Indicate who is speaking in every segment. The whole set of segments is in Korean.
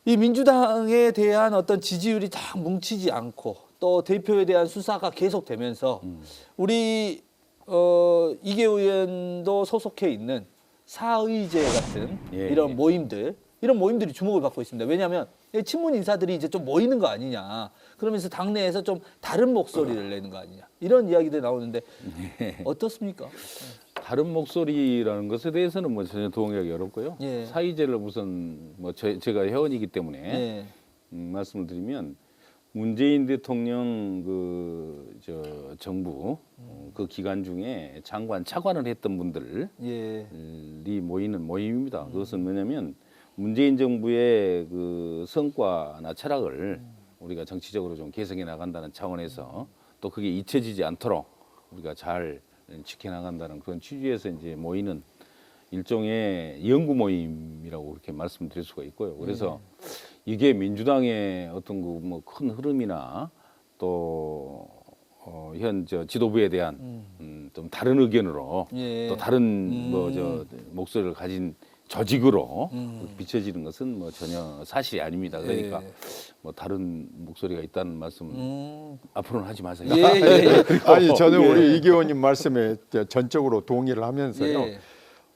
Speaker 1: 이 민주당에 대한 어떤 지지율이 딱 뭉치지 않고 또 대표에 대한 수사가 계속되면서 우리 이계 의원도 소속해 있는 사의제 같은
Speaker 2: 예,
Speaker 1: 이런
Speaker 2: 예.
Speaker 1: 이런 모임들이 주목을 받고 있습니다. 왜냐하면 친문 인사들이 이제 좀 모이는 거 아니냐. 그러면서 당내에서 좀 다른 목소리를 내는 거 아니냐. 이런 이야기들이 나오는데 어떻습니까?
Speaker 2: 다른 목소리라는 것에 대해서는 뭐 전혀 동의하기 어렵고요.
Speaker 1: 예.
Speaker 2: 사의제를 우선 뭐 제가 회원이기 때문에
Speaker 1: 예.
Speaker 2: 말씀을 드리면 문재인 대통령 정부 그 기간 중에 장관 차관을 했던 분들이
Speaker 1: 예.
Speaker 2: 모이는 모임입니다. 그것은 뭐냐면 문재인 정부의 그 성과나 철학을 우리가 정치적으로 좀 개선해 나간다는 차원에서 또 그게 잊혀지지 않도록 우리가 잘 지켜나간다는 그런 취지에서 이제 모이는 일종의 연구 모임이라고 그렇게 말씀드릴 수가 있고요. 그래서 이게 민주당의 어떤 그 뭐 큰 흐름이나 또 현 지도부에 대한 좀 다른 의견으로
Speaker 1: 예.
Speaker 2: 또 다른 목소리를 가진 조직으로 비춰지는 것은 뭐 전혀 사실이 아닙니다. 그러니까
Speaker 1: 예.
Speaker 2: 뭐 다른 목소리가 있다는 말씀 앞으로는 하지 마세요.
Speaker 1: 예, 예, 예.
Speaker 3: 아니 저는
Speaker 2: 예.
Speaker 3: 우리 이 의원님 말씀에 전적으로 동의를 하면서요.
Speaker 1: 예.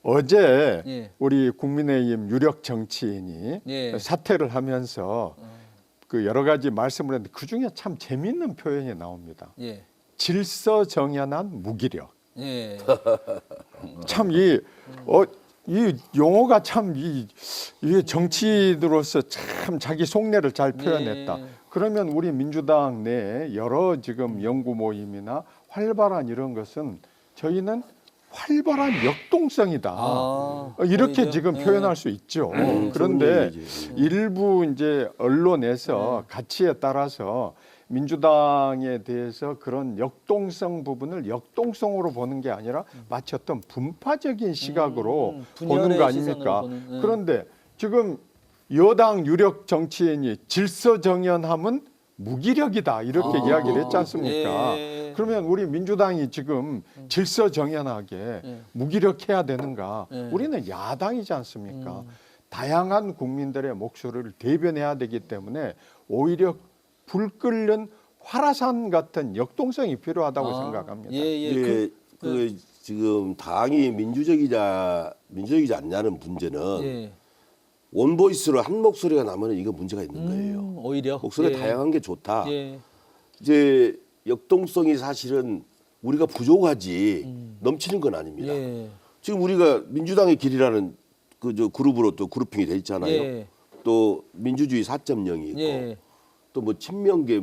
Speaker 3: 어제
Speaker 1: 예.
Speaker 3: 우리 국민의힘 유력 정치인이
Speaker 1: 예.
Speaker 3: 사퇴를 하면서 그 여러 가지 말씀을 했는데 그 중에 참 재미있는 표현이 나옵니다.
Speaker 1: 예.
Speaker 3: 질서정연한 무기력.
Speaker 1: 예.
Speaker 3: 참 이 용어가 참 이게 정치인으로서 참 자기 속내를 잘 표현했다.
Speaker 1: 예.
Speaker 3: 그러면 우리 민주당 내 여러 지금 연구 모임이나 활발한 이런 것은 저희는 활발한 역동성이다. 이렇게
Speaker 1: 오히려?
Speaker 3: 지금
Speaker 1: 예.
Speaker 3: 표현할 수 있죠. 그런데 일부 이제 언론에서 가치에 따라서 민주당에 대해서 그런 역동성 부분을 역동성으로 보는 게 아니라 마치 어떤 분파적인 시각으로 보는
Speaker 1: 분열의
Speaker 3: 거
Speaker 1: 시선으로
Speaker 3: 아닙니까?
Speaker 1: 보는, 예.
Speaker 3: 그런데 지금 여당 유력 정치인이 질서정연함은 무기력이다 이렇게 이야기를 했지 않습니까?
Speaker 1: 예.
Speaker 3: 그러면 우리 민주당이 지금 질서정연하게 무기력해야 되는가?
Speaker 1: 예.
Speaker 3: 우리는 야당이지 않습니까? 다양한 국민들의 목소리를 대변해야 되기 때문에 오히려 불 끓는 화라산 같은 역동성이 필요하다고 생각합니다.
Speaker 1: 예, 예.
Speaker 4: 이게 지금 당이 민주적이지 않냐는 문제는
Speaker 1: 예.
Speaker 4: 원보이스로 한 목소리가 나면 이거 문제가 있는 거예요.
Speaker 1: 오히려
Speaker 4: 목소리가
Speaker 1: 예.
Speaker 4: 다양한 게 좋다.
Speaker 1: 예.
Speaker 4: 이제 역동성이 사실은 우리가 부족하지 넘치는 건 아닙니다.
Speaker 1: 예.
Speaker 4: 지금 우리가 민주당의 길이라는 그룹으로 또 그룹핑이 돼 있잖아요.
Speaker 1: 예.
Speaker 4: 또 민주주의 4.0이 있고
Speaker 1: 예.
Speaker 4: 또 뭐 친명계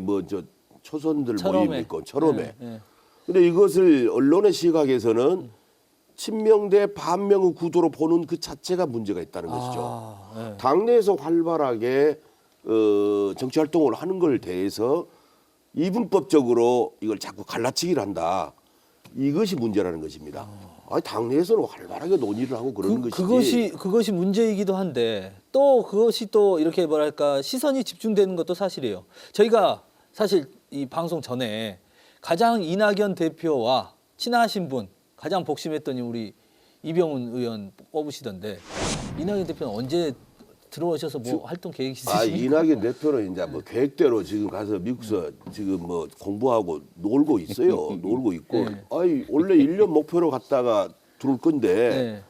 Speaker 4: 초선들 모임이 있고 철험회.
Speaker 1: 예. 예.
Speaker 4: 근데 이것을 언론의 시각에서는 친명 대 반명의 구도로 보는 그 자체가 문제가 있다는 것이죠.
Speaker 1: 예.
Speaker 4: 당내에서 활발하게 정치 활동을 하는 걸 대해서 이분법적으로 이걸 자꾸 갈라치기를 한다. 이것이 문제라는 것입니다. 아니, 당내에서는 활발하게 논의를 하고 그러는 것이지.
Speaker 1: 그것이 문제이기도 한데 또 그것이 또 이렇게 뭐랄까 시선이 집중되는 것도 사실이에요. 저희가 사실 이 방송 전에 가장 이낙연 대표와 친하신 분 가장 복심했더니 우리 이병훈 의원 뽑으시던데 이낙연 대표는 언제 들어오셔서 뭐 활동 계획 있으십니까?
Speaker 4: 이낙연 대표는 이제 뭐 계획대로 지금 가서 미국서 지금 뭐 공부하고 놀고 있어요. 놀고 있고.
Speaker 1: 네.
Speaker 4: 아니, 원래 1년 목표로 갔다가 들어올 건데
Speaker 1: 네.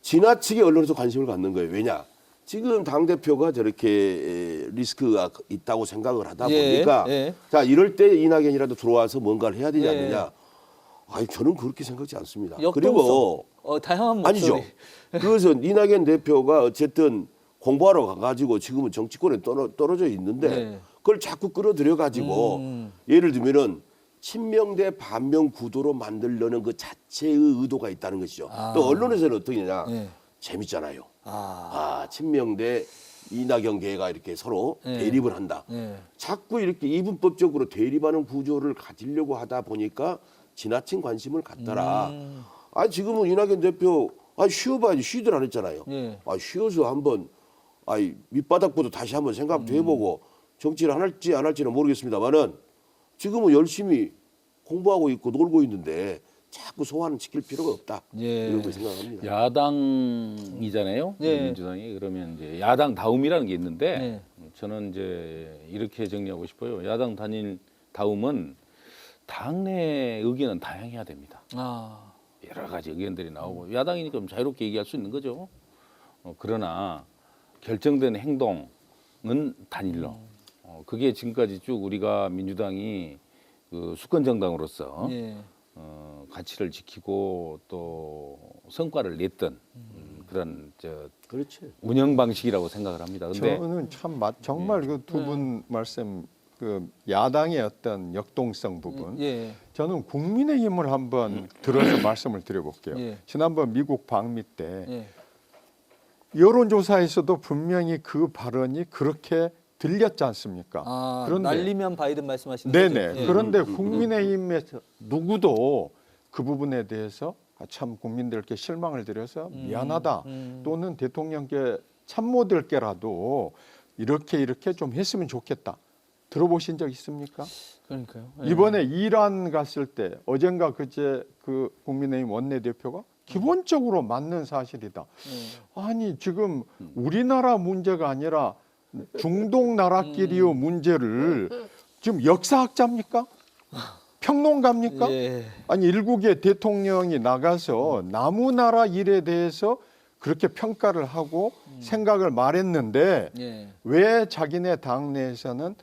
Speaker 4: 지나치게 언론에서 관심을 갖는 거예요. 왜냐? 지금 당대표가 저렇게 리스크가 있다고 생각을 하다
Speaker 1: 예,
Speaker 4: 보니까
Speaker 1: 예.
Speaker 4: 자, 이럴 때 이낙연이라도 들어와서 뭔가를 해야 되지
Speaker 1: 예.
Speaker 4: 않느냐. 아니, 저는 그렇게 생각하지 않습니다.
Speaker 1: 역동성.
Speaker 4: 그리고
Speaker 1: 다양한 목소리.
Speaker 4: 아니죠. 그래서 이낙연 대표가 어쨌든 공부하러 가가지고 지금은 정치권에 떨어져 있는데
Speaker 1: 네.
Speaker 4: 그걸 자꾸 끌어들여 가지고 예를 들면은 친명 대 반명 구도로 만들려는 그 자체의 의도가 있다는 것이죠. 또 언론에서는 어떻게 하냐.
Speaker 1: 네.
Speaker 4: 재밌잖아요. 친명 대 이낙연계가 이렇게 서로
Speaker 1: 네.
Speaker 4: 대립을 한다.
Speaker 1: 네.
Speaker 4: 자꾸 이렇게 이분법적으로 대립하는 구조를 가지려고 하다 보니까 지나친 관심을 갖더라. 지금은 이낙연 대표 쉬어봐야지. 쉬들 안 했잖아요.
Speaker 1: 네.
Speaker 4: 쉬어서 한번 밑바닥부터 다시 한번 생각도 해보고 정치를 할지 안 할지는 모르겠습니다만은 지금은 열심히 공부하고 있고 놀고 있는데 자꾸 소환을 시킬 필요가 없다.
Speaker 1: 예.
Speaker 4: 이런 걸 생각합니다.
Speaker 2: 야당이잖아요.
Speaker 1: 예.
Speaker 2: 민주당이 그러면 이제 야당 다움이라는 게 있는데
Speaker 1: 네.
Speaker 2: 저는 이제 이렇게 정리하고 싶어요. 야당 단일 다움은 당내 의견은 다양해야 됩니다.
Speaker 1: 아,
Speaker 2: 여러 가지 의견들이 나오고 야당이니까 좀 자유롭게 얘기할 수 있는 거죠. 그러나 결정된 행동은 단일로. 그게 지금까지 쭉 우리가 민주당이 그 수권 정당으로서
Speaker 1: 예.
Speaker 2: 가치를 지키고 또 성과를 냈던 그런
Speaker 4: 그렇지.
Speaker 2: 운영 방식이라고 생각을 합니다. 근데
Speaker 3: 저는 참 정말 그 두 분 말씀 그 야당의 어떤 역동성 부분
Speaker 1: 예.
Speaker 3: 저는 국민의힘을 한번 들어서 말씀을 드려볼게요.
Speaker 1: 예.
Speaker 3: 지난번 미국 방미 때
Speaker 1: 예.
Speaker 3: 여론조사에서도 분명히 그 발언이 그렇게 들렸지 않습니까?
Speaker 1: 아,
Speaker 3: 그런데
Speaker 1: 날리면 바이든 말씀하시는
Speaker 3: 네네.
Speaker 1: 거죠? 예.
Speaker 3: 그런데 국민의힘에서 누구도 그 부분에 대해서 참 국민들께 실망을 드려서 미안하다 또는 대통령께 참모들 게라도 이렇게 좀 했으면 좋겠다. 들어보신 적 있습니까?
Speaker 1: 그러니까요. 예.
Speaker 3: 이번에 이란 갔을 때 어젠가 그제 그 국민의힘 원내대표가 기본적으로 맞는 사실이다. 아니 지금 우리나라 문제가 아니라 중동 나라끼리의 문제를 지금 역사학자입니까? 평론가입니까?
Speaker 1: 예.
Speaker 3: 아니 일국의 대통령이 나가서 남의 나라 일에 대해서 그렇게 평가를 하고 생각을 말했는데
Speaker 1: 예.
Speaker 3: 왜 자기네 당내에서는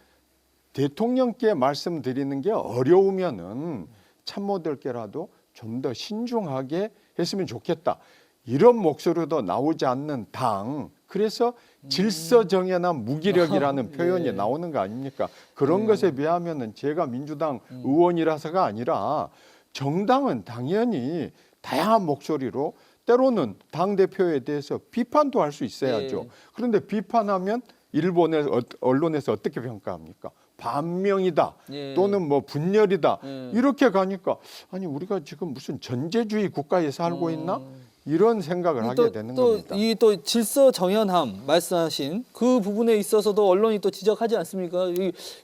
Speaker 3: 대통령께 말씀드리는 게 어려우면은 참모들께라도 좀 더 신중하게 했으면 좋겠다. 이런 목소리도 나오지 않는 당. 그래서 질서정연한 무기력이라는 표현이 나오는 거 아닙니까? 그런 것에 비하면은 제가 민주당 의원이라서가 아니라 정당은 당연히 다양한 목소리로 때로는 당 대표에 대해서 비판도 할 수 있어야죠.
Speaker 1: 예.
Speaker 3: 그런데 비판하면 일본의 언론에서 어떻게 평가합니까? 반명이다
Speaker 1: 예.
Speaker 3: 또는 뭐 분열이다
Speaker 1: 예.
Speaker 3: 이렇게 가니까 아니 우리가 지금 무슨 전제주의 국가에 살고 있나 이런 생각을 하게 되는 겁니다.
Speaker 1: 이 또 질서 정연함 말씀하신 그 부분에 있어서도 언론이 또 지적하지 않습니까?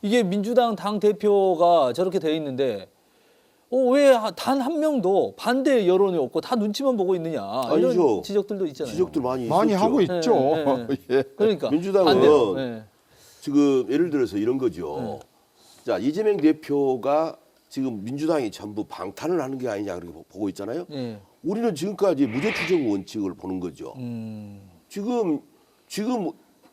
Speaker 1: 이게 민주당 당 대표가 저렇게 돼 있는데 왜 단 한 명도 반대 여론이 없고 다 눈치만 보고 있느냐 이런
Speaker 4: 아니죠.
Speaker 1: 지적들도 있잖아요.
Speaker 4: 지적들 많이
Speaker 3: 많이
Speaker 4: 있었죠.
Speaker 3: 하고 있죠. 예.
Speaker 1: 그러니까
Speaker 4: 민주당은
Speaker 1: 반대로. 예.
Speaker 4: 지금 예를 들어서 이런 거죠. 자, 이재명 대표가 지금 민주당이 전부 방탄을 하는 게 아니냐 그렇게 보고 있잖아요.
Speaker 1: 예.
Speaker 4: 우리는 지금까지 무죄 추정 원칙을 보는 거죠. 지금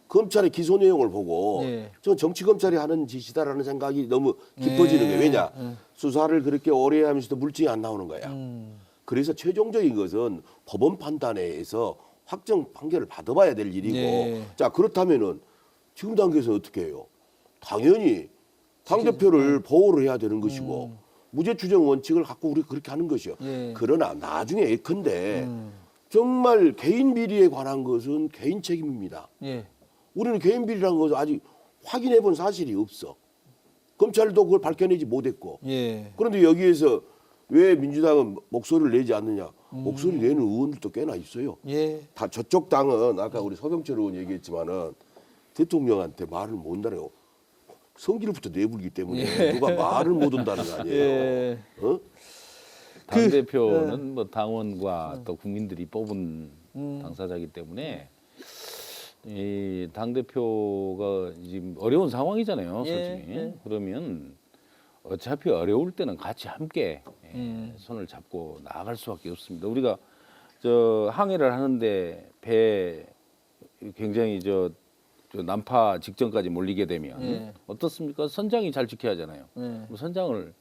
Speaker 4: 검찰의 기소 내용을 보고
Speaker 1: 예.
Speaker 4: 저 정치 검찰이 하는 짓이다라는 생각이 너무 깊어지는 거예요. 왜냐? 수사를 그렇게 오래 하면서도 물증이 안 나오는 거야. 그래서 최종적인 것은 법원 판단에 의해서 확정 판결을 받아봐야 될 일이고.
Speaker 1: 예.
Speaker 4: 자, 그렇다면은 지금 단계에서 어떻게 해요? 당연히 당대표를 보호를 해야 되는 것이고 무죄 추정 원칙을 갖고 우리 그렇게 하는 것이요.
Speaker 1: 예.
Speaker 4: 그러나 나중에 예컨대 정말 개인 비리에 관한 것은 개인 책임입니다.
Speaker 1: 예.
Speaker 4: 우리는 개인 비리라는 것을 아직 확인해 본 사실이 없어. 검찰도 그걸 밝혀내지 못했고.
Speaker 1: 예.
Speaker 4: 그런데 여기에서 왜 민주당은 목소리를 내지 않느냐? 목소리 내는 의원들도 꽤나 있어요.
Speaker 1: 예.
Speaker 4: 다 저쪽 당은 아까 우리 서병철 의원 얘기했지만은 대통령한테 말을 못 한다네요. 성질부터 내불기 때문에 누가 말을 못 한다는 거 아니에요.
Speaker 1: 예.
Speaker 4: 어?
Speaker 2: 당 대표는 뭐 당원과 또 국민들이 뽑은 당사자이기 때문에 이 당 대표가 지금 어려운 상황이잖아요,
Speaker 1: 예,
Speaker 2: 솔직히.
Speaker 1: 예.
Speaker 2: 그러면 어차피 어려울 때는 같이 함께 손을 잡고 나아갈 수밖에 없습니다. 우리가 저 항해를 하는데 배 굉장히 저 난파 직전까지 몰리게 되면
Speaker 1: 예.
Speaker 2: 어떻습니까? 선장이 잘 지켜야 하잖아요.
Speaker 1: 예.
Speaker 2: 뭐 선장을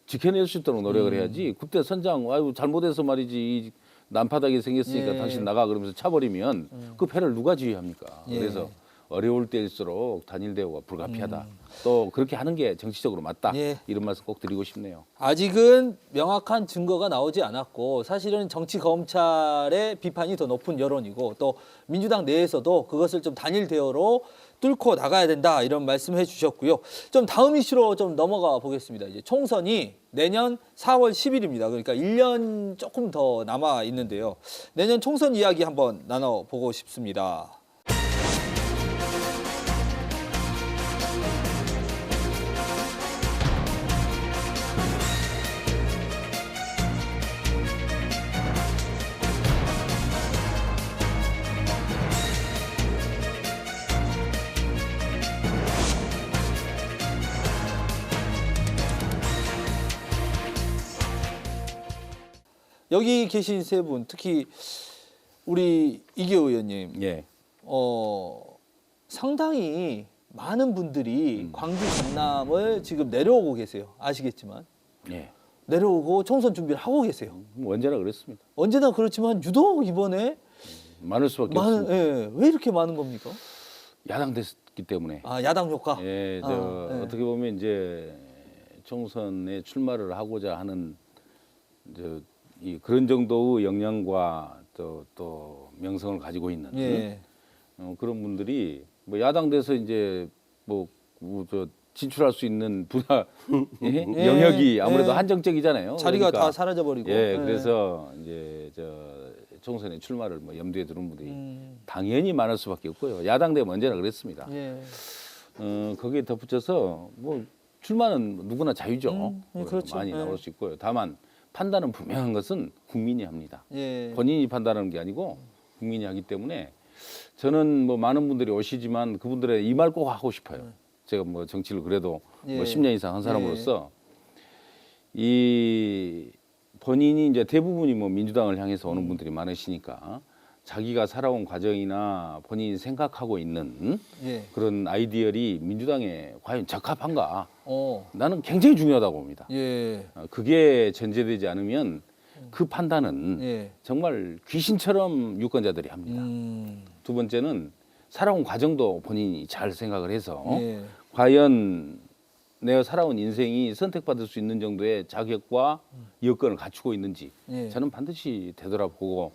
Speaker 2: 지켜낼 수 있도록 노력을 해야지. 그때 선장 아유 잘못해서 말이지 이 난파닥이 생겼으니까
Speaker 1: 예.
Speaker 2: 당신 나가 그러면서 차버리면 그 배를 누가 지휘합니까?
Speaker 1: 예.
Speaker 2: 그래서 어려울 때일수록 단일 대우가 불가피하다. 또 그렇게 하는 게 정치적으로 맞다.
Speaker 1: 예.
Speaker 2: 이런 말씀 꼭 드리고 싶네요.
Speaker 1: 아직은 명확한 증거가 나오지 않았고 사실은 정치 검찰의 비판이 더 높은 여론이고 또 민주당 내에서도 그것을 좀 단일 대우로 뚫고 나가야 된다 이런 말씀해 주셨고요. 좀 다음 이슈로 좀 넘어가 보겠습니다. 이제 총선이 내년 4월 10일입니다. 그러니까 1년 조금 더 남아 있는데요. 내년 총선 이야기 한번 나눠보고 싶습니다. 여기 계신 세 분, 특히 우리 이기호 의원님,
Speaker 2: 예.
Speaker 1: 상당히 많은 분들이 광주 전남을 지금 내려오고 계세요. 아시겠지만
Speaker 2: 예.
Speaker 1: 내려오고 총선 준비를 하고 계세요.
Speaker 2: 언제나 그랬습니다.
Speaker 1: 언제나 그렇지만 유독 이번에
Speaker 2: 많을 수밖에 없습니다.
Speaker 1: 왜 이렇게 많은 겁니까?
Speaker 2: 야당 됐기 때문에.
Speaker 1: 아, 야당 효과.
Speaker 2: 예,
Speaker 1: 네.
Speaker 2: 어떻게 보면 이제 총선에 출마를 하고자 하는 그런 정도의 역량과 또 명성을 가지고 있는
Speaker 1: 예.
Speaker 2: 그런 분들이 뭐 야당 돼서 이제 저 진출할 수 있는 분야 영역이 아무래도
Speaker 1: 예.
Speaker 2: 한정적이잖아요.
Speaker 1: 자리가
Speaker 2: 그러니까,
Speaker 1: 다 사라져 버리고.
Speaker 2: 예, 그래서 이제 총선에 출마를 뭐 염두에 두는 분들이 당연히 많을 수밖에 없고요. 야당 되면 언제나 그랬습니다.
Speaker 1: 예.
Speaker 2: 거기에 덧붙여서 뭐 출마는 누구나 자유죠.
Speaker 1: 그렇죠.
Speaker 2: 많이
Speaker 1: 예.
Speaker 2: 나올 수 있고요. 다만 판단은 분명한 것은 국민이 합니다.
Speaker 1: 예.
Speaker 2: 본인이 판단하는 게 아니고 국민이 하기 때문에 저는 뭐 많은 분들이 오시지만 그분들의 이 말 꼭 하고 싶어요. 제가 뭐 정치를 그래도
Speaker 1: 예.
Speaker 2: 뭐 10년 이상 한 사람으로서 이 본인이 이제 대부분이 뭐 민주당을 향해서 오는 분들이 많으시니까 자기가 살아온 과정이나 본인이 생각하고 있는
Speaker 1: 예.
Speaker 2: 그런 아이디어이 민주당에 과연 적합한가? 나는 굉장히 중요하다고 봅니다.
Speaker 1: 예.
Speaker 2: 그게 전제되지 않으면 그 판단은
Speaker 1: 예.
Speaker 2: 정말 귀신처럼 유권자들이 합니다. 두 번째는 살아온 과정도 본인이 잘 생각을 해서
Speaker 1: 예.
Speaker 2: 과연 내가 살아온 인생이 선택받을 수 있는 정도의 자격과 여건을 갖추고 있는지
Speaker 1: 예.
Speaker 2: 저는 반드시 되돌아보고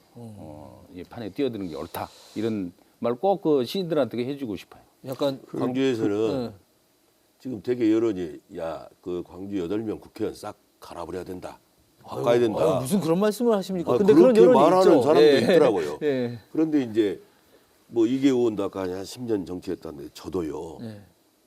Speaker 2: 이 판에 뛰어드는 게 옳다. 이런 말 꼭 그 시인들한테 해주고 싶어요.
Speaker 1: 약간
Speaker 4: 광주에서는
Speaker 1: 예.
Speaker 4: 지금 되게 여론이 그 광주 8명 국회의원 싹 갈아버려야 된다. 바꿔야 된다.
Speaker 1: 아유, 무슨 그런 말씀을 하십니까?
Speaker 4: 아,
Speaker 1: 근데 그런
Speaker 4: 그렇게
Speaker 1: 여론이
Speaker 4: 말하는
Speaker 1: 있죠.
Speaker 4: 사람도
Speaker 1: 예.
Speaker 4: 있더라고요.
Speaker 1: 예.
Speaker 4: 그런데 이제 뭐 이계 의원도 아까 한 10년 정치했다는데 저도요.
Speaker 1: 예.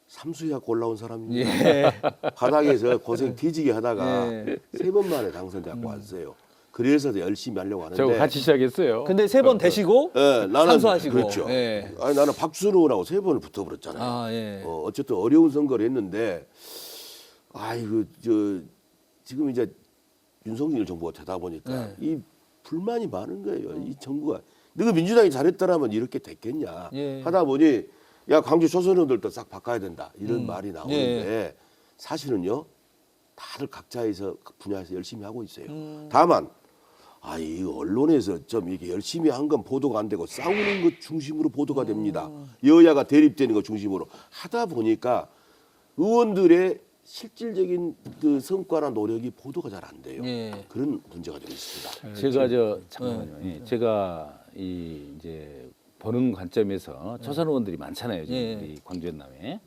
Speaker 4: 삼수약 올라온 사람입니다.
Speaker 1: 예.
Speaker 4: 바닥에서 고생 뒤지게 하다가
Speaker 1: 예.
Speaker 4: 3번 만에 당선되고 왔어요. 그래서 열심히 하려고 하는데.
Speaker 2: 저 같이 시작했어요.
Speaker 1: 근데 3번 되시고
Speaker 4: 예, 나는
Speaker 1: 삼수하시고.
Speaker 4: 그렇죠.
Speaker 1: 예.
Speaker 4: 아니 나는 박순호라고 3번을 붙어버렸잖아요.
Speaker 1: 아, 예.
Speaker 4: 어쨌든 어려운 선거를 했는데 아이고 지금 이제 윤석열 정부가 되다 보니까 이 불만이 많은 거예요. 이 정부가 너가 민주당이 잘했더라면 이렇게 됐겠냐
Speaker 1: 예.
Speaker 4: 하다 보니 야 광주 초선의원들도 싹 바꿔야 된다 이런 말이 나오는데 사실은요 다들 각자에서 그 분야에서 열심히 하고 있어요. 다만 이 언론에서 좀 이게 열심히 한 건 보도가 안 되고 싸우는 것 중심으로 보도가 됩니다. 여야가 대립되는 것 중심으로 하다 보니까 의원들의 실질적인 그 성과나 노력이 보도가 잘 안 돼요.
Speaker 1: 예.
Speaker 4: 그런 문제가 좀 있습니다.
Speaker 2: 제가 잠깐만요. 예. 제가 이제 보는 관점에서 초선 의원들이 많잖아요. 지금
Speaker 1: 예.
Speaker 2: 우리 광주 전남에.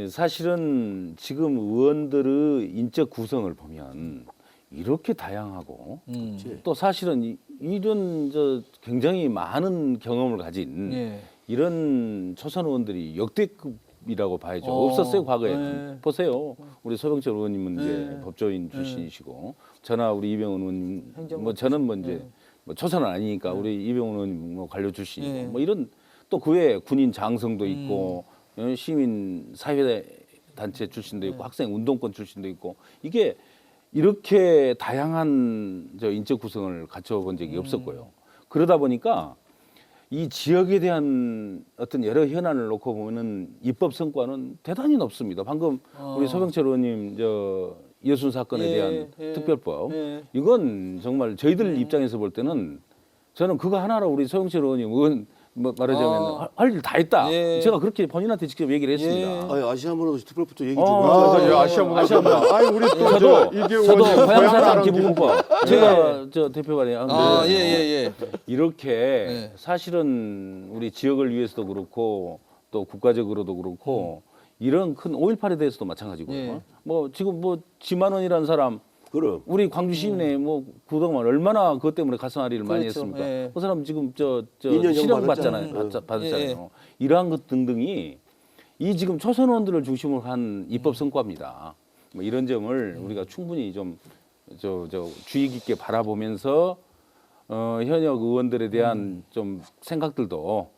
Speaker 2: 사실은 지금 의원들의 인적 구성을 보면 이렇게 다양하고 또 사실은 이런 굉장히 많은 경험을 가진
Speaker 1: 예.
Speaker 2: 이런 초선 의원들이 역대급이라고 봐야죠. 없었어요 과거에.
Speaker 1: 네.
Speaker 2: 보세요. 우리 소병철 의원님은 이제
Speaker 1: 네.
Speaker 2: 법조인 출신이시고 저나 우리 이병헌 의원님
Speaker 1: 행정관
Speaker 2: 뭐 저는 뭐 이제 뭐 초선은 아니니까 우리 이병헌 의원님 뭐 관료 출신이고
Speaker 1: 네.
Speaker 2: 뭐 이런 또 그 외에 군인 장성도 있고 시민 사회 단체 출신도 있고 학생 운동권 출신도 있고 이게 이렇게 다양한 인적 구성을 갖춰본 적이 없었고요. 그러다 보니까 이 지역에 대한 어떤 여러 현안을 놓고 보면은 입법 성과는 대단히 높습니다. 방금 우리 소병철 의원님 이여순 사건에 대한 특별법 이건 정말 저희들 입장에서 볼 때는 저는 그거 하나로 우리 소병철 의원님 뭐 말하자면 할 일 다 했다. 제가 그렇게 본인한테 직접 얘기를 했습니다.
Speaker 4: 아니 아시아문화도 특별부터 얘기 좀
Speaker 3: 아시아 문화. 아니 우리 또
Speaker 2: 저도
Speaker 3: 이게
Speaker 2: 고향 사람 기부금법 제가 대표관이
Speaker 1: 예.
Speaker 2: 이렇게 사실은 우리 지역을 위해서도 그렇고 또 국가적으로도 그렇고 이런 큰 5.18에 대해서도 마찬가지고요. 뭐 지금 뭐 지만원이라는 사람
Speaker 4: 그럼
Speaker 2: 우리 광주 시민회 뭐 그동안 얼마나 그것 때문에 가슴앓이를 많이
Speaker 1: 그렇죠.
Speaker 2: 했습니까?
Speaker 1: 예.
Speaker 2: 그 사람 지금
Speaker 4: 2년형
Speaker 2: 실형
Speaker 4: 받았잖아요.
Speaker 2: 받았잖아요. 이러한 것 등등이 이 지금 초선 의원들을 중심으로 한 입법 성과입니다. 뭐 이런 점을 우리가 충분히 좀 주의 깊게 바라보면서 현역 의원들에 대한 좀 생각들도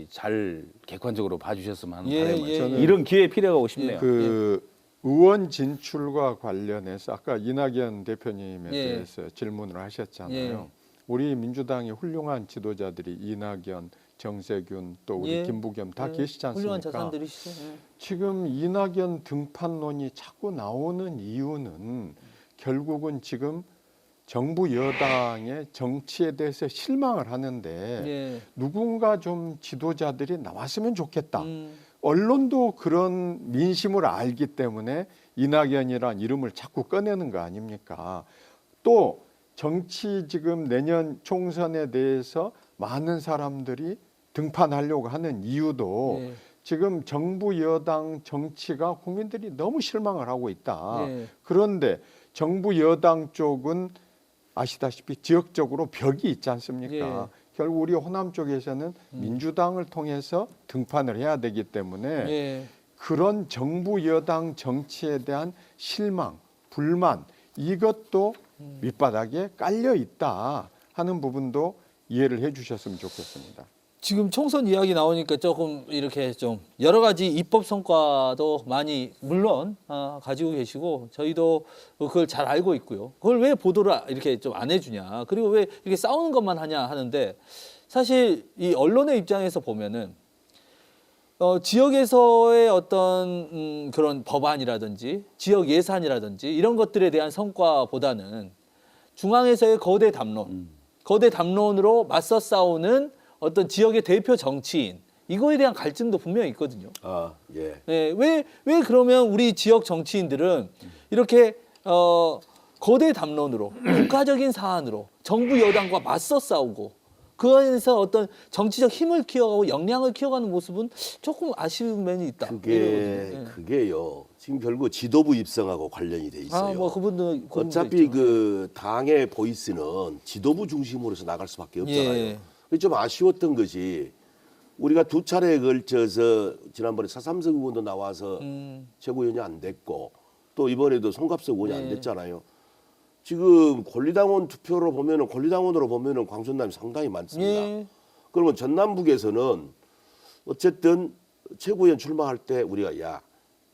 Speaker 2: 잘 객관적으로 봐주셨으면 하는 바람을
Speaker 1: 예.
Speaker 2: 이런 기회에 필요하고 싶네요.
Speaker 3: 그 의원 진출과 관련해서 아까 이낙연 대표님에
Speaker 1: 예.
Speaker 3: 대해서 질문을 하셨잖아요.
Speaker 1: 예.
Speaker 3: 우리 민주당의 훌륭한 지도자들이 이낙연, 정세균 또 우리
Speaker 1: 예.
Speaker 3: 김부겸 다
Speaker 1: 예.
Speaker 3: 계시지 않습니까?
Speaker 1: 훌륭한 자산들이시죠. 예.
Speaker 3: 지금 이낙연 등판론이 자꾸 나오는 이유는 결국은 지금 정부 여당의 정치에 대해서 실망을 하는데
Speaker 1: 예.
Speaker 3: 누군가 좀 지도자들이 나왔으면 좋겠다.
Speaker 1: 음.
Speaker 3: 언론도 그런 민심을 알기 때문에 이낙연이란 이름을 자꾸 꺼내는 거 아닙니까? 또 정치 지금 내년 총선에 대해서 많은 사람들이 등판하려고 하는 이유도
Speaker 1: 예.
Speaker 3: 지금 정부 여당 정치가 국민들이 너무 실망을 하고 있다.
Speaker 1: 예.
Speaker 3: 그런데 정부 여당 쪽은 아시다시피 지역적으로 벽이 있지 않습니까?
Speaker 1: 예.
Speaker 3: 결국 우리 호남 쪽에서는 민주당을 통해서 등판을 해야 되기 때문에
Speaker 1: 예.
Speaker 3: 그런 정부 여당 정치에 대한 실망, 불만 이것도 밑바닥에 깔려 있다 하는 부분도 이해를 해 주셨으면 좋겠습니다.
Speaker 1: 지금 총선 이야기 나오니까 조금 이렇게 좀 여러 가지 입법 성과도 많이 물론 가지고 계시고 저희도 그걸 잘 알고 있고요. 그걸 왜 보도를 이렇게 좀 안 해주냐, 그리고 왜 이렇게 싸우는 것만 하냐 하는데 사실 이 언론의 입장에서 보면은 지역에서의 어떤 그런 법안이라든지 지역 예산이라든지 이런 것들에 대한 성과보다는 중앙에서의 거대 담론, 거대 담론으로 맞서 싸우는 어떤 지역의 대표 정치인 이거에 대한 갈증도 분명히 있거든요.
Speaker 4: 아, 예.
Speaker 1: 네, 왜 그러면 우리 지역 정치인들은 이렇게 거대 담론으로 국가적인 사안으로 정부 여당과 맞서 싸우고 그 안에서 어떤 정치적 힘을 키워가고 역량을 키워가는 모습은 조금 아쉬운 면이 있다.
Speaker 4: 그게요. 지금 결국 지도부 입성하고 관련이 돼 있어요.
Speaker 1: 뭐 그분도
Speaker 4: 어차피 그 당의 보이스는 지도부 중심으로서 나갈 수밖에 없잖아요.
Speaker 1: 예.
Speaker 4: 좀 아쉬웠던 것이 우리가 두 차례에 걸쳐서 지난번에 사삼석 의원도 나와서 최고위원이 안 됐고 또 이번에도 송갑석 의원이 안 됐잖아요. 지금 권리당원 투표로 보면은 권리당원으로 보면은 광선남이 상당히 많습니다.
Speaker 1: 예.
Speaker 4: 그러면 전남북에서는 어쨌든 최고위원 출마할 때 우리가 야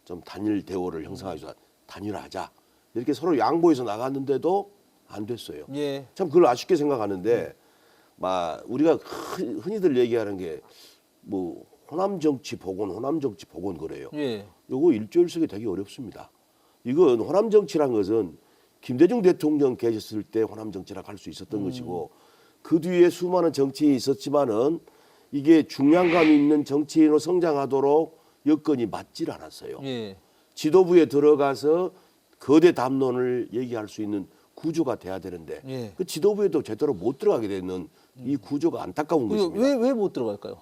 Speaker 4: 좀 단일 대우를 형성하자, 단일화하자 이렇게 서로 양보해서 나갔는데도 안 됐어요.
Speaker 1: 예.
Speaker 4: 참 그걸 아쉽게 생각하는데 막 우리가 흔히들 얘기하는 게 뭐 호남 정치 복원 그래요.
Speaker 1: 예.
Speaker 4: 요거 일조일석이 되게 어렵습니다. 이건 호남 정치란 것은 김대중 대통령 계셨을 때 호남 정치라고 할 수 있었던 것이고 그 뒤에 수많은 정치인이 있었지만은 이게 중량감 있는 정치인으로 성장하도록 여건이 맞질 않았어요.
Speaker 1: 예.
Speaker 4: 지도부에 들어가서 거대 담론을 얘기할 수 있는 구조가 돼야 되는데
Speaker 1: 예.
Speaker 4: 그 지도부에도 제대로 못 들어가게 되는 이 구조가 안타까운 것입니다.
Speaker 1: 왜 못 들어갈까요?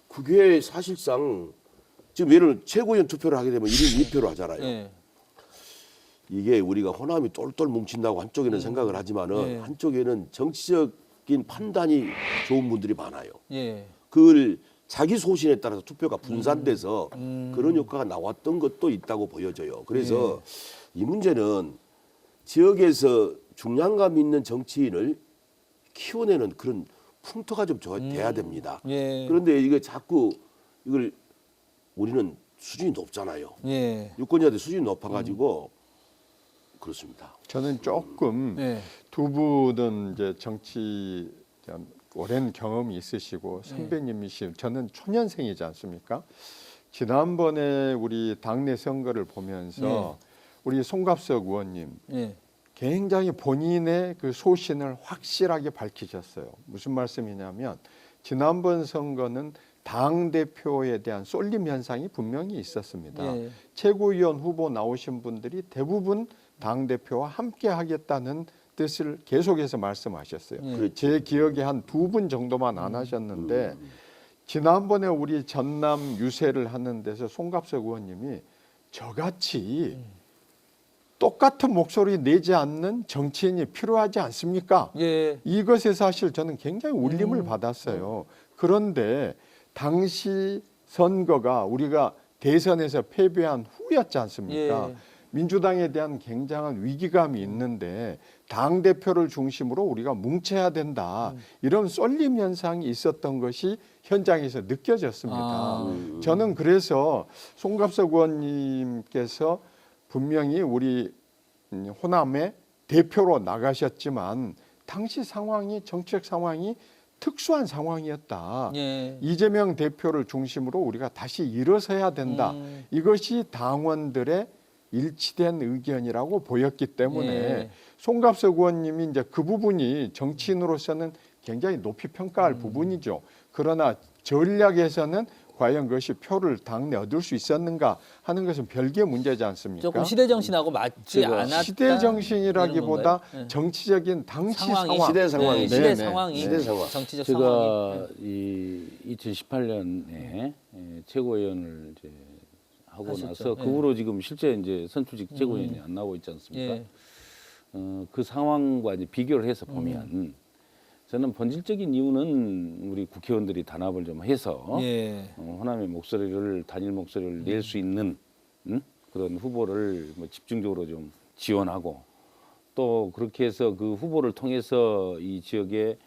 Speaker 4: 그게 사실상 지금 예를 들어 최고위원 투표를 하게 되면 1인 2표로 하잖아요.
Speaker 1: 예.
Speaker 4: 이게 우리가 호남이 똘똘 뭉친다고 한쪽에는 생각을 하지만은
Speaker 1: 예.
Speaker 4: 한쪽에는 정치적인 판단이 좋은 분들이 많아요.
Speaker 1: 예.
Speaker 4: 그걸 자기 소신에 따라서 투표가 분산돼서 그런 효과가 나왔던 것도 있다고 보여져요. 그래서 이 문제는 지역에서 중량감 있는 정치인을 키워내는 그런 풍토가 좀 돼야 됩니다.
Speaker 1: 예.
Speaker 4: 그런데 이게 자꾸 이걸 우리는 수준이 높잖아요.
Speaker 1: 예.
Speaker 4: 유권자들 수준이 높아가지고 그렇습니다.
Speaker 3: 저는 조금
Speaker 1: 예.
Speaker 3: 두 분은 이제 정치 오랜 경험이 있으시고 선배님이시 저는 초년생이지 않습니까? 지난번에 우리 당내 선거를 보면서 우리 송갑석 의원님
Speaker 1: 예.
Speaker 3: 굉장히 본인의 그 소신을 확실하게 밝히셨어요. 무슨 말씀이냐면 지난번 선거는 당 대표에 대한 쏠림 현상이 분명히 있었습니다.
Speaker 1: 예.
Speaker 3: 최고위원 후보 나오신 분들이 대부분 당 대표와 함께 하겠다는 뜻을 계속해서 말씀하셨어요. 제 기억에 한 2분 정도만 안 하셨는데 지난번에 우리 전남 유세를 하는 데서 송갑석 의원님이 저같이 똑같은 목소리 내지 않는 정치인이 필요하지 않습니까?
Speaker 1: 예.
Speaker 3: 이것에 사실 저는 굉장히 울림을 받았어요. 그런데 당시 선거가 우리가 대선에서 패배한 후였지 않습니까?
Speaker 1: 예.
Speaker 3: 민주당에 대한 굉장한 위기감이 있는데 당대표를 중심으로 우리가 뭉쳐야 된다. 이런 쏠림 현상이 있었던 것이 현장에서 느껴졌습니다. 저는 그래서 송갑석 의원님께서 분명히 우리 호남의 대표로 나가셨지만 당시 상황이 정치적 상황이 특수한 상황이었다.
Speaker 1: 예.
Speaker 3: 이재명 대표를 중심으로 우리가 다시 일어서야 된다. 이것이 당원들의 일치된 의견이라고 보였기 때문에
Speaker 1: 예.
Speaker 3: 송갑석 의원님이 이제 그 부분이 정치인으로서는 굉장히 높이 평가할 부분이죠. 그러나 전략에서는 과연 그것이 표를 당내 얻을 수 있었는가 하는 것은 별개의 문제지 않습니까?
Speaker 1: 조금 시대 정신하고 맞지
Speaker 2: 제가
Speaker 1: 않았다.
Speaker 3: 시대 정신이라기보다
Speaker 1: 이런 건가요?
Speaker 3: 정치적인 당시
Speaker 1: 상황이,
Speaker 3: 상황.
Speaker 4: 시대 상황이
Speaker 1: 네,
Speaker 3: 네,
Speaker 1: 시대
Speaker 3: 네.
Speaker 1: 상황이,
Speaker 4: 시대 상황.
Speaker 1: 정치적
Speaker 2: 제가
Speaker 1: 상황이.
Speaker 2: 이 2018년에 최고위원을 이제 하고
Speaker 1: 하셨죠.
Speaker 2: 나서 그
Speaker 1: 예.
Speaker 2: 후로 지금 실제 이제 선출직 최고위원이 안 나오고 있지 않습니까?
Speaker 1: 예.
Speaker 2: 그 상황과 이제 비교를 해서 보면 저는 본질적인 이유는 우리 국회의원들이 단합을 좀 해서
Speaker 1: 예.
Speaker 2: 호남의 목소리를 단일 목소리를 낼 수 있는 그런 후보를 뭐 집중적으로 좀 지원하고 또 그렇게 해서 그 후보를 통해서 이 지역에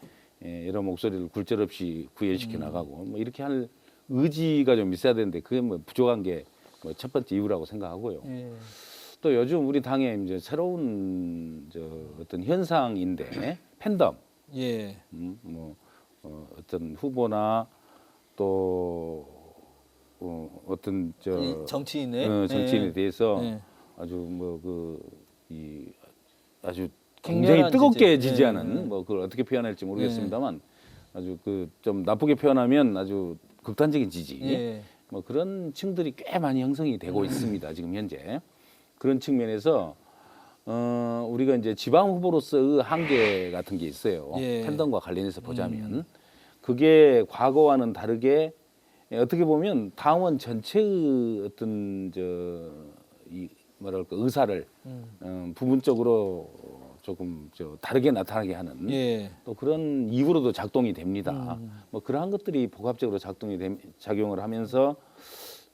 Speaker 2: 여러 목소리를 굴절없이 구현시켜 나가고 뭐 이렇게 할 의지가 좀 있어야 되는데 그게 뭐 부족한 게 뭐 첫 번째 이유라고 생각하고요.
Speaker 1: 예.
Speaker 2: 또 요즘 우리 당에 이제 새로운 어떤 현상인데 팬덤,
Speaker 1: 예.
Speaker 2: 어떤 후보나 또 어떤
Speaker 1: 이 정치인의
Speaker 2: 정치인에
Speaker 1: 예.
Speaker 2: 대해서
Speaker 1: 예.
Speaker 2: 아주 아주 굉장히
Speaker 1: 격렬한
Speaker 2: 뜨겁게
Speaker 1: 지지.
Speaker 2: 지지하는
Speaker 1: 예.
Speaker 2: 뭐 그걸 어떻게 표현할지 모르겠습니다만 아주 그 좀 나쁘게 표현하면 아주 극단적인 지지.
Speaker 1: 예.
Speaker 2: 뭐 그런 층들이 꽤 많이 형성이 되고 있습니다. 지금 현재 그런 측면에서 우리가 이제 지방 후보로서의 한계 같은 게 있어요.
Speaker 1: 예.
Speaker 2: 팬덤과 관련해서 보자면 그게 과거와는 다르게 어떻게 보면 당원 전체의 어떤 이 뭐랄까 의사를 부분적으로 조금 다르게 나타나게 하는
Speaker 1: 예.
Speaker 2: 또 그런 이유로도 작동이 됩니다. 뭐 그러한 것들이 복합적으로 작용을 하면서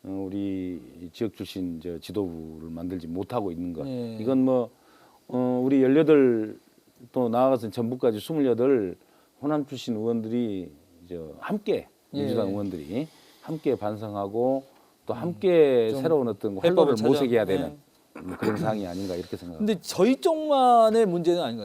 Speaker 2: 우리 지역 출신 지도부를 만들지 못하고 있는 것.
Speaker 1: 예.
Speaker 2: 이건 뭐 우리 18 또 나아가서 전북까지 28 호남 출신 의원들이 함께 민주당
Speaker 1: 예.
Speaker 2: 의원들이 함께 반성하고 또 함께
Speaker 1: 좀
Speaker 2: 새로운 어떤
Speaker 1: 해법을
Speaker 2: 활로를
Speaker 1: 찾아-
Speaker 2: 모색해야 되는
Speaker 1: 네.
Speaker 2: 그런 상황이 아닌가 이렇게 생각합니다.
Speaker 1: 근데 저희 쪽만의 문제는 아닌 것